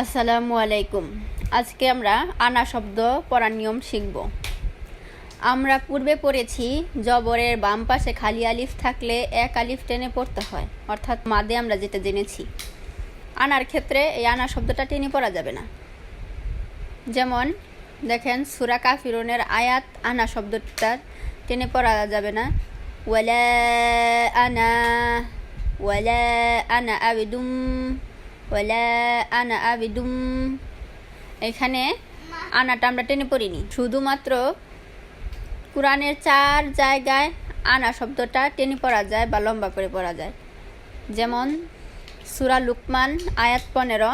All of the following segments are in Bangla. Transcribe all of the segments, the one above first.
আসসালামু আলাইকুম। আজকে আমরা আনা শব্দ পড়ার নিয়ম শিখব। আমরা পূর্বে পড়েছি জবরের বাম পাশে খালি আলিফ থাকলে এক আলিফ টেনে পড়তে হয়, অর্থাৎ মাদে আমরা যেটা জেনেছি। আনার ক্ষেত্রে এই আনা শব্দটা টেনে পড়া যাবে না। যেমন দেখেন সূরা কাফিরুনের আয়াত আনা শব্দটা টেনে পড়া যাবে না। ওয়ালা আনা আবিদুম ওয়ালা আনা আবিদুম, এখানে আনাটা আমরা টেনে পড়িনি। শুধুমাত্র কোরআনের 4 জায়গায় আনা শব্দটা টেনে পড়া যায় বা লম্বা করে পড়া যায়। যেমন সূরা লুকমান আয়াত 15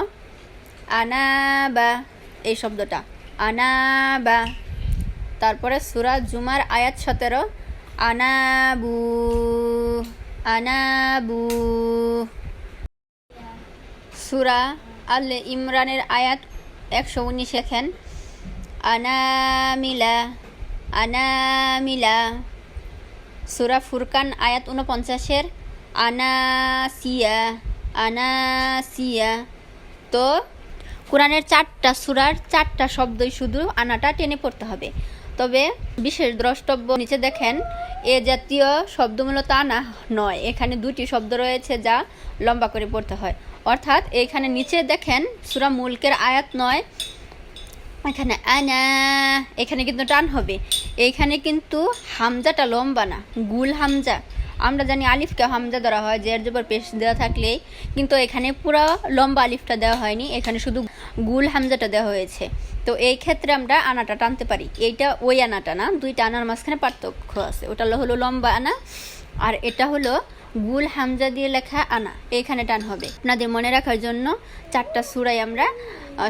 আনা বা এই শব্দটা আনা বা। তারপরে সূরা জুমার আয়াত 17 আনাবু আনাবু। সূরা আল ইমরানের আয়াত 119 দেখেন আনামিলা আনামিলা। সূরা ফুরকান আয়াত 49 আনাসিয়া আনাসিয়া। তো কোরআনের 4টা সূরার 4টা শব্দই শুধু আনাটা টেনে পড়তে হবে। তবে বিশেষ দ্রষ্টব্য, নিচে দেখেন এ জাতীয় শব্দ মূলত আনা নয়, এখানে 2টি শব্দ রয়েছে যা লম্বা করে পড়তে হয়। অর্থাৎ এখানে নিচে দেখেন সূরা মুলকের আয়াত 9 এখানে আনা, এখানে কিন্তু টান হবে। এইখানে কিন্তু হামজাটা লম্বা না, গুল হামজা। আমরা জানি আলিফকে হামজা ধরা হয় জের জবর পেশ দেওয়া থাকলে, কিন্তু এখানে পুরো লম্বা আলিফটা দেওয়া হয়নি, এখানে শুধু গুল হামজাটা দেওয়া হয়েছে। তো এই ক্ষেত্রে আমরা আনাটা টানতে পারি। এইটা ওই আনাটা না, 2টা আনার মাঝখানে পার্থক্য আছে। ওটা হলো লম্বা আনা আর এটা হলো গুল হামজা দিয়ে লেখা আনা, এইখানে টান হবে। আপনাদের মনে রাখার জন্য 4টা সূরাই আমরা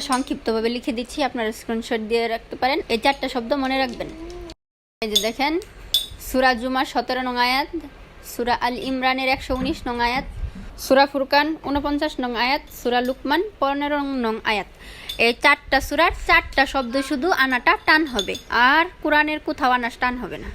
সংক্ষিপ্তভাবে লিখে দিচ্ছি, আপনারা স্ক্রিনশট দিয়ে রাখতে পারেন। এই 4টা শব্দ মনে রাখবেন। এই যে দেখেন সূরা জুমার 17 নং আয়াত, সূরা আল ইমরানের 119 নং আয়াত, সূরা ফুরকান 49 নং আয়াত, সূরা লুকমান 15 নং আয়াত। এই 4টা সূরার 4টা শব্দ শুধু আনাটা টান হবে, আর কোরআনের কোথাও আনা টান হবে না।